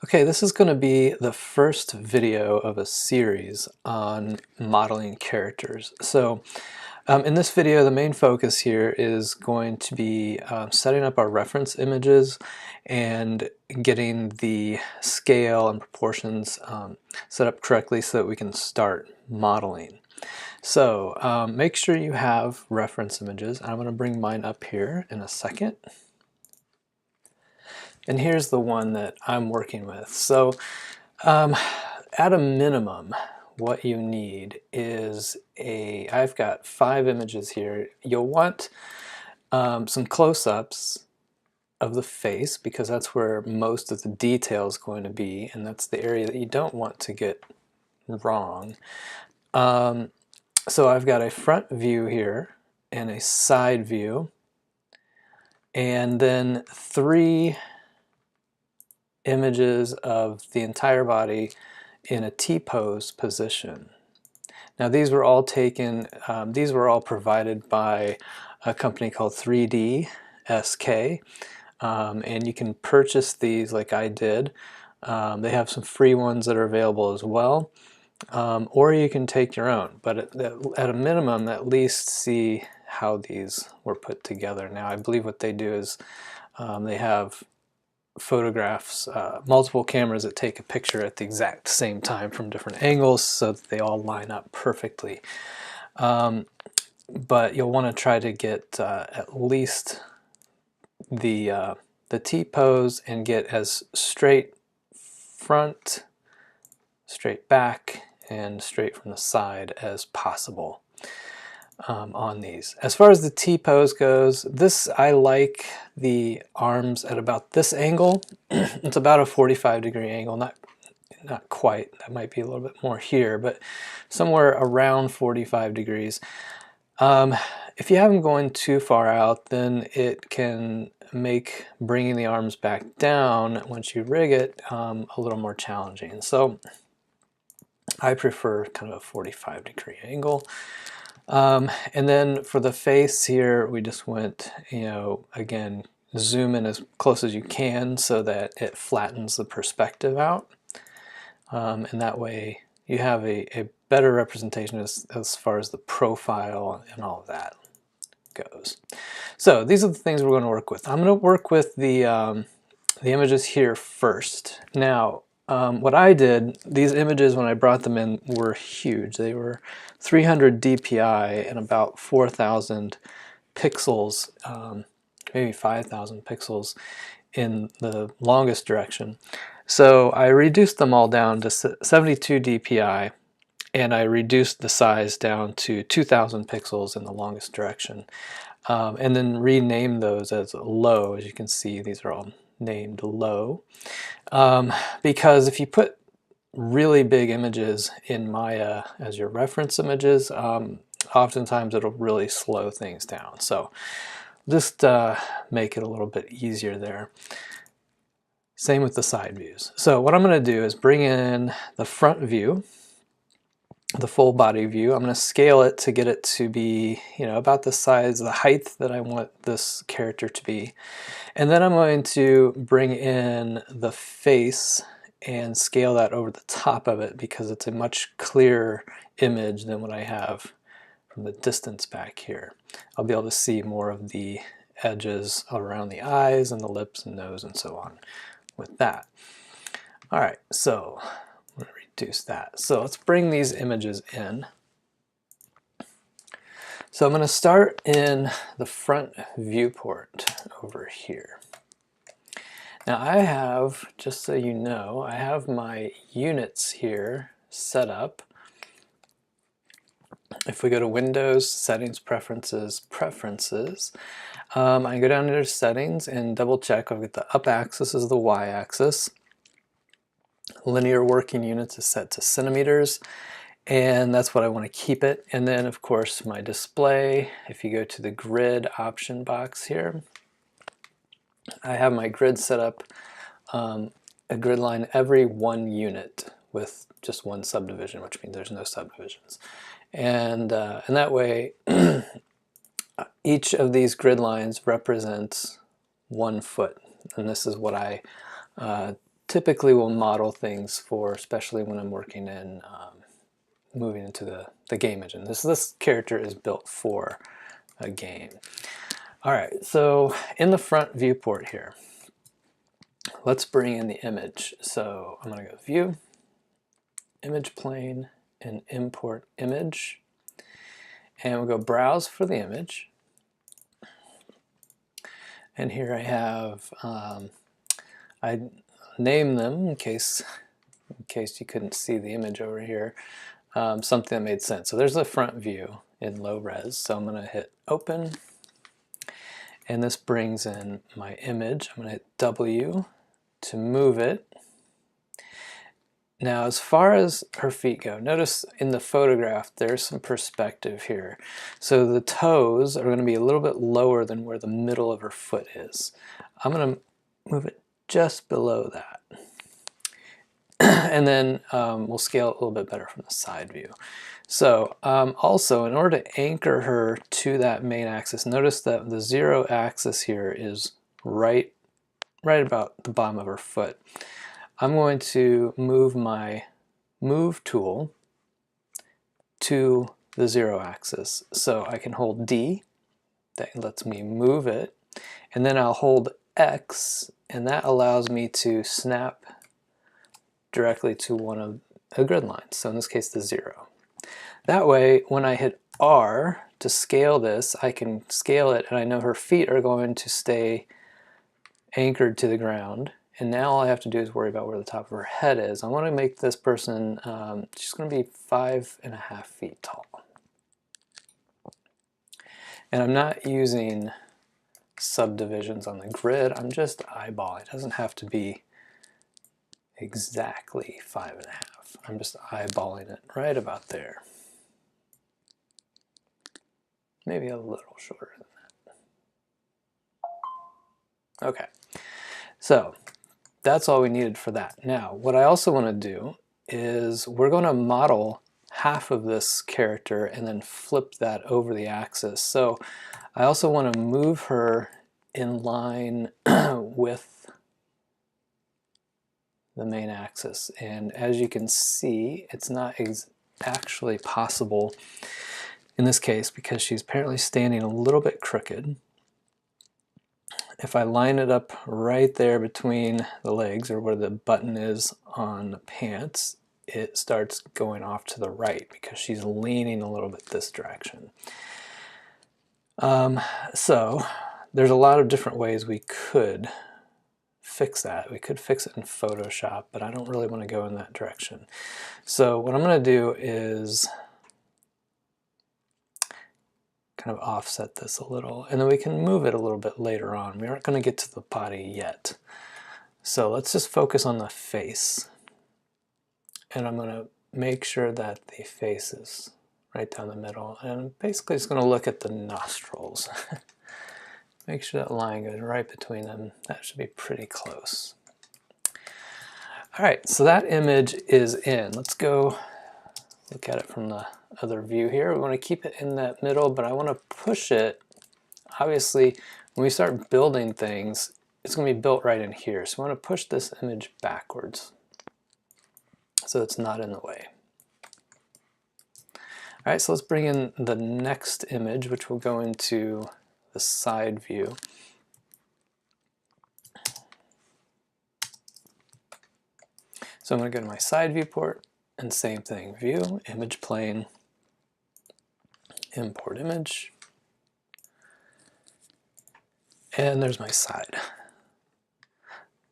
Okay, this is going to be the first video of a series on modeling characters. So in this video, the main focus here is going to be setting up our reference images and getting the scale and proportions set up correctly so that we can start modeling. So make sure you have reference images. I'm going to bring mine up here in a second. And here's the one that I'm working with. So at a minimum, what you need is I've got 5 images here. You'll want some close-ups of the face because that's where most of the detail is going to be, and that's the area that you don't want to get wrong. So I've got a front view here and a side view, and then 3 images of the entire body in a T-pose position. Now these were all taken, these were all provided by a company called 3D SK, and you can purchase these like I did. They have some free ones that are available as well, or you can take your own, but at a minimum at least see how these were put together. Now I believe what they do is they have photographs, multiple cameras that take a picture at the exact same time from different angles so that they all line up perfectly. But you'll want to try to get at least the T-pose and get as straight front, straight back, and straight from the side as possible on these. As far as the T-pose goes, I like the arms at about this angle. It's about a 45-degree angle, not quite. That might be a little bit more here, but somewhere around 45 degrees. If you have them going too far out, then it can make bringing the arms back down once you rig it a little more challenging. So I prefer kind of a 45-degree angle. And then for the face here, we just went, again, zoom in as close as you can so that it flattens the perspective out. And that way you have a better representation as far as the profile and all of that goes. So these are the things we're going to work with. I'm going to work with the images here first. Now, what I did, these images when I brought them in were huge. They were 300 dpi and about 4,000 pixels, maybe 5,000 pixels in the longest direction. So I reduced them all down to 72 dpi, and I reduced the size down to 2,000 pixels in the longest direction, and then renamed those as low. As you can see, these are all named low, because if you put really big images in Maya as your reference images, oftentimes it'll really slow things down. So just make it a little bit easier there. Same with the side views. So what I'm going to do is bring in the front view, the full body view. I'm going to scale it to get it to be, about the size, the height that I want this character to be. And then I'm going to bring in the face and scale that over the top of it because it's a much clearer image than what I have from the distance back here. I'll be able to see more of the edges around the eyes and the lips and nose and so on with that. All right, so I'm going to reduce that. So let's bring these images in. So I'm going to start in the front viewport over here. Now I have, just so you know, I have my units here set up. If we go to Windows, Settings, Preferences, I can go down to Settings and double check. I've got the up axis is the Y axis. Linear working units is set to centimeters, and that's what I want to keep it. And then of course my display, if you go to the grid option box here, I have my grid set up, a grid line every 1 unit with just 1 subdivision, which means there's no subdivisions. And that way each of these grid lines represents 1 foot, and this is what I typically will model things for, especially when I'm working in moving into the game engine. This character is built for a game. All right, so in the front viewport here, let's bring in the image. So I'm going to go View, Image Plane, and Import Image. And we'll go Browse for the image. And here I have, I named them in case you couldn't see the image over here, something that made sense. So there's the front view in low res. So I'm going to hit Open. And this brings in my image. I'm going to hit W to move it. Now, as far as her feet go, notice in the photograph there's some perspective here. So the toes are going to be a little bit lower than where the middle of her foot is. I'm going to move it just below that. And then we'll scale it a little bit better from the side view. So also, in order to anchor her to that main axis, notice that the 0 axis here is right about the bottom of her foot. I'm going to move my Move tool to the 0 axis. So I can hold D, that lets me move it, and then I'll hold X, and that allows me to snap directly to one of the grid lines, so in this case the 0. That way, when I hit R to scale this, I can scale it and I know her feet are going to stay anchored to the ground. And now all I have to do is worry about where the top of her head is. I want to make this person, she's going to be 5.5 feet tall. And I'm not using subdivisions on the grid, I'm just eyeballing. It doesn't have to be exactly 5.5. I'm just eyeballing it right about there. Maybe a little shorter than that. Okay, so that's all we needed for that. Now, what I also want to do is we're going to model half of this character and then flip that over the axis. So I also want to move her in line with the main axis. And as you can see, it's not actually possible in this case because she's apparently standing a little bit crooked. If I line it up right there between the legs, or where the button is on the pants, it starts going off to the right because she's leaning a little bit this direction. So there's a lot of different ways we could fix that. We could fix it in Photoshop, but I don't really want to go in that direction. So what I'm going to do is kind of offset this a little, and then we can move it a little bit later on. We aren't going to get to the body yet. So let's just focus on the face. And I'm going to make sure that the face is right down the middle. And basically just going to look at the nostrils. Make sure that line goes right between them. That should be pretty close. All right, so that image is in. Let's go look at it from the other view here. We want to keep it in that middle, but I want to push it. Obviously, when we start building things, it's going to be built right in here. So I want to push this image backwards so it's not in the way. All right, so let's bring in the next image, which will go into the side view. So I'm going to go to my side viewport, and same thing, View, Image Plane, Import Image, and there's my side.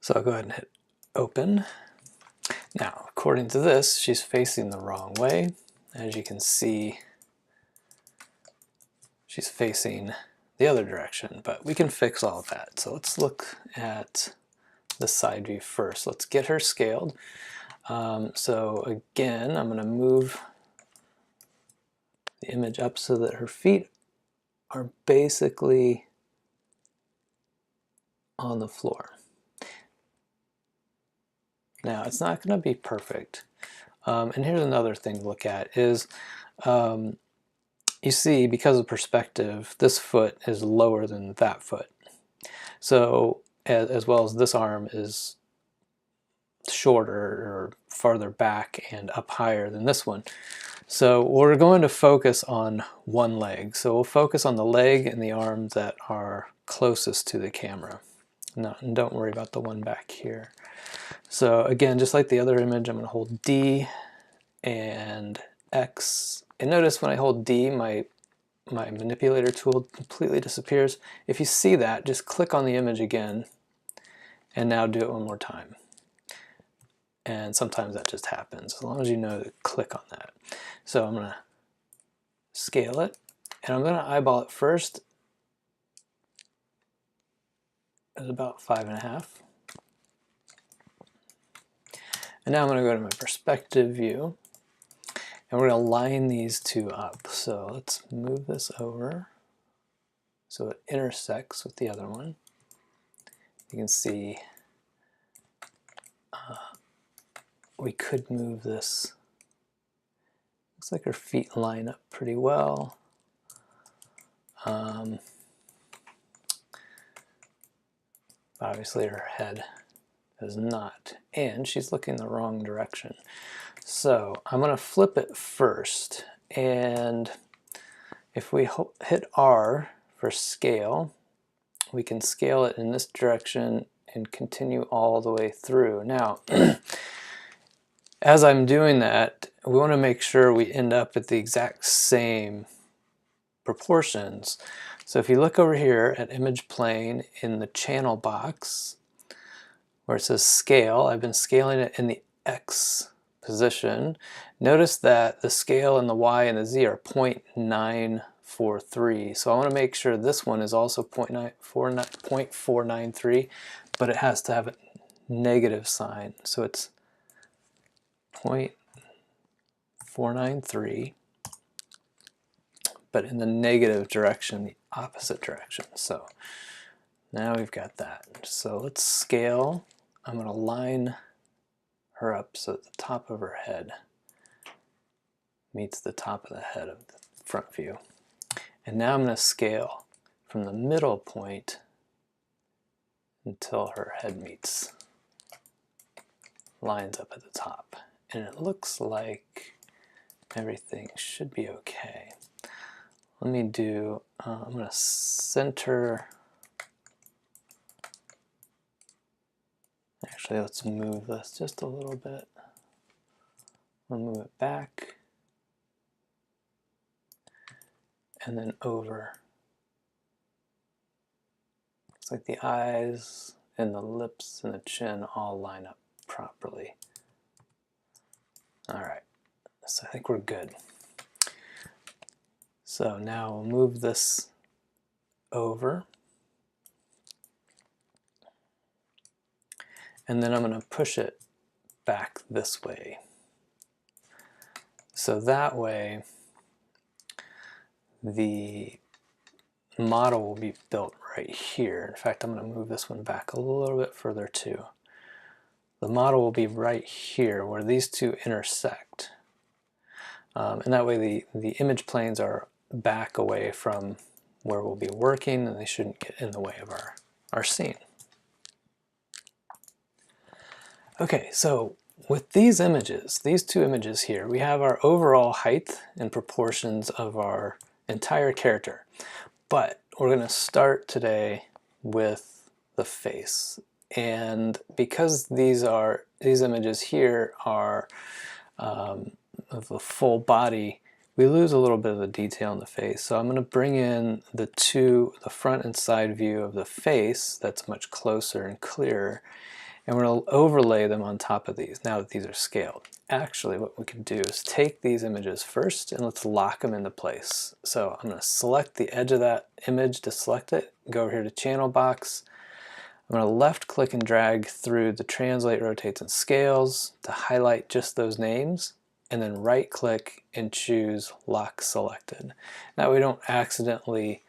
So I'll go ahead and hit Open. Now, according to this, she's facing the wrong way. As you can see, she's facing the other direction, but we can fix all of that. So let's look at the side view first. Let's get her scaled. So again, I'm going to move the image up so that her feet are basically on the floor. Now, it's not going to be perfect. And here's another thing to look at is, you see, because of perspective, this foot is lower than that foot. So, as well as this arm is shorter or farther back and up higher than this one. So we're going to focus on one leg. So we'll focus on the leg and the arm that are closest to the camera. No, and don't worry about the one back here. So again, just like the other image, I'm going to hold D and X. And notice when I hold D, my manipulator tool completely disappears. If you see that, just click on the image again, and now do it one more time. And sometimes that just happens, as long as you know to click on that. So I'm going to scale it, and I'm going to eyeball it first at about 5.5. And now I'm going to go to my perspective view, and we're going to line these two up. So let's move this over so it intersects with the other one. You can see we could move this. Looks like her feet line up pretty well. Obviously her head is not, and she's looking the wrong direction. So I'm going to flip it first, and if we hit R for scale, we can scale it in this direction and continue all the way through. Now, as I'm doing that, we want to make sure we end up at the exact same proportions. So if you look over here at image plane in the channel box where it says scale, I've been scaling it in the X position. Notice that the scale in the Y and the Z are 0.943. So I want to make sure this one is also 0.493, but it has to have a negative sign. So it's 0.493, but in the negative direction, the opposite direction. So now we've got that. So let's scale. I'm going to line her up so that the top of her head meets the top of the head of the front view. And now I'm going to scale from the middle point until her head lines up at the top. And it looks like everything should be okay. Let me do, I'm going to center. Actually, let's move this just a little bit. We'll move it back and then over. Looks like the eyes and the lips and the chin all line up properly. All right, so I think we're good. So now we'll move this over. And then I'm going to push it back this way. So that way the model will be built right here. In fact, I'm going to move this one back a little bit further too. The model will be right here where these two intersect. And that way the image planes are back away from where we'll be working, and they shouldn't get in the way of our scene. Okay, so with these images, these two images here, we have our overall height and proportions of our entire character. But we're going to start today with the face. And because these images here are of the full body, we lose a little bit of the detail in the face. So I'm going to bring in the front and side view of the face that's much closer and clearer. And we're going to overlay them on top of these now that these are scaled. Actually, what we can do is take these images first and let's lock them into place. So I'm going to select the edge of that image to select it, go over here to channel box. I'm going to left click and drag through the translate, rotates, and scales to highlight just those names, and then right click and choose lock selected. That way we don't accidentally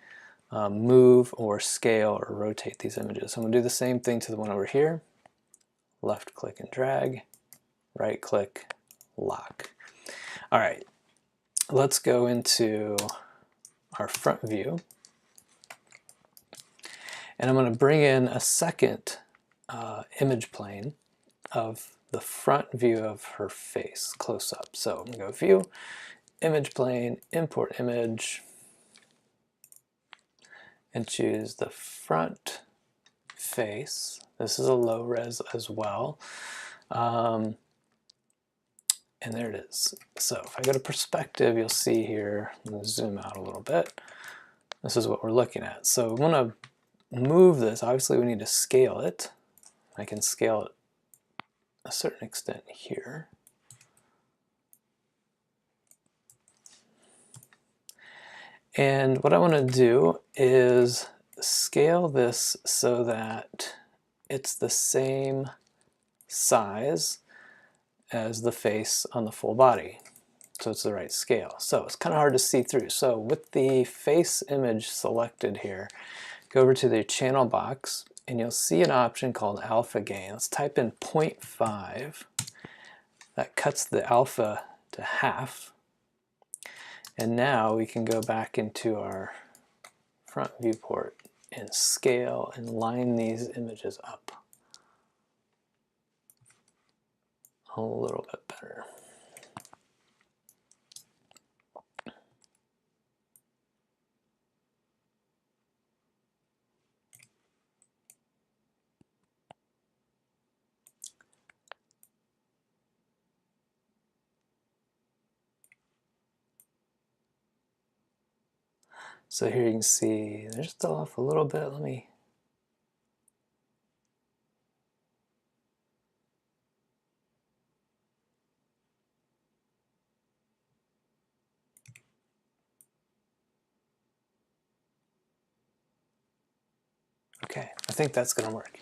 move or scale or rotate these images. So I'm going to do the same thing to the one over here. Left click and drag, right click, lock. All right, let's go into our front view. And I'm going to bring in a second image plane. of the front view of her face close up. So I'm going to go View, Image Plane, Import Image, and choose the front face. This is a low res as well. And there it is. So if I go to perspective, you'll see here, I'm going to zoom out a little bit. This is what we're looking at. So we want to move this. Obviously we need to scale it. I can scale it a certain extent here. And what I want to do is scale this so that it's the same size as the face on the full body. So it's the right scale. So it's kind of hard to see through. So with the face image selected here, go over to the channel box and you'll see an option called alpha gain. Let's type in 0.5. That cuts the alpha to half. And now we can go back into our front viewport and scale and line these images up a little bit better. So here you can see they're still off a little bit. Let me okay, I think that's going to work.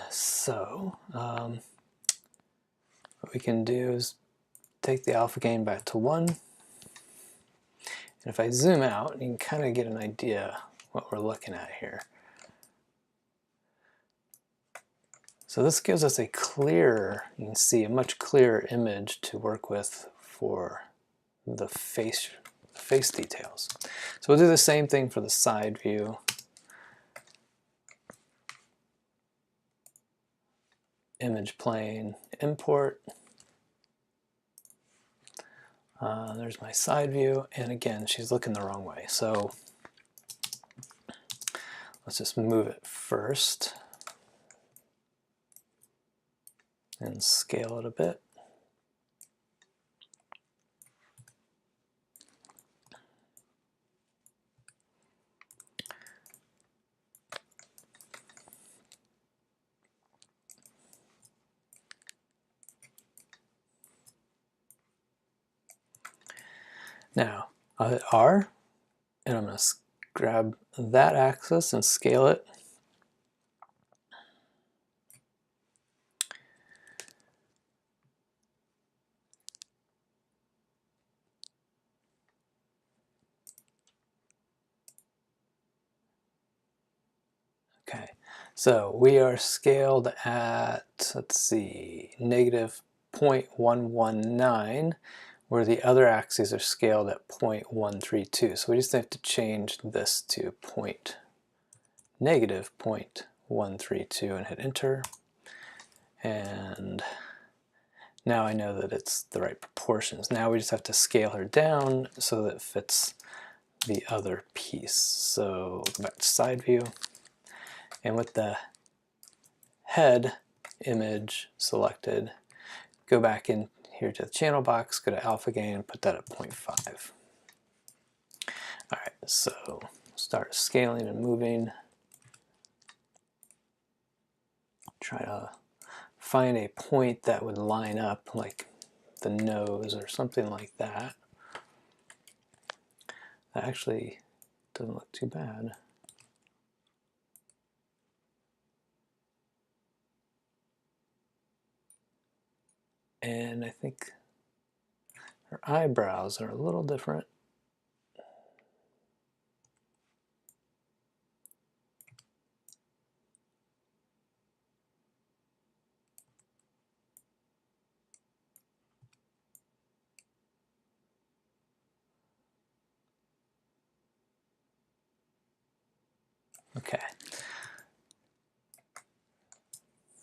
So what we can do is take the alpha gain back to 1. And if I zoom out, you can kind of get an idea what we're looking at here. So this gives us a clearer, you can see a much clearer image to work with for the face details. So we'll do the same thing for the side view. Image plane, import. There's my side view, and again, she's looking the wrong way. So let's just move it first and scale it a bit. Now, I'll hit R, and I'm going to grab that axis and scale it. Okay, so we are scaled at, let's see, negative 0.119, where the other axes are scaled at 0.132. So we just have to change this to negative 0.132 and hit enter. And now I know that it's the right proportions. Now we just have to scale her down so that it fits the other piece. So go back to side view. And with the head image selected, go back in here to the channel box, go to alpha gain, and put that at 0.5. All right, so start scaling and moving. Try to find a point that would line up, like the nose or something like that. That actually doesn't look too bad. And I think her eyebrows are a little different. Okay.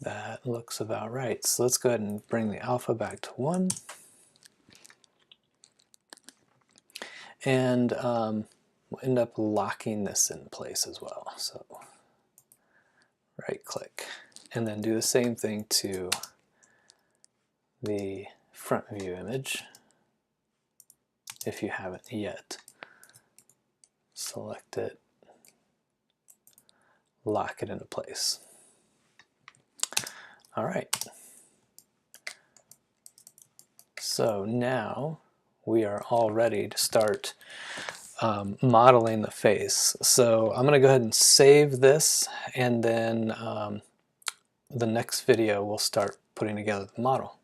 That That looks about right. So let's go ahead and bring the alpha back to 1. And we'll end up locking this in place as well. So right click, and then do the same thing to the front view image if you haven't yet. Select it, lock it into place. All right. So now we are all ready to start modeling the face. So I'm going to go ahead and save this, and then the next video we'll start putting together the model.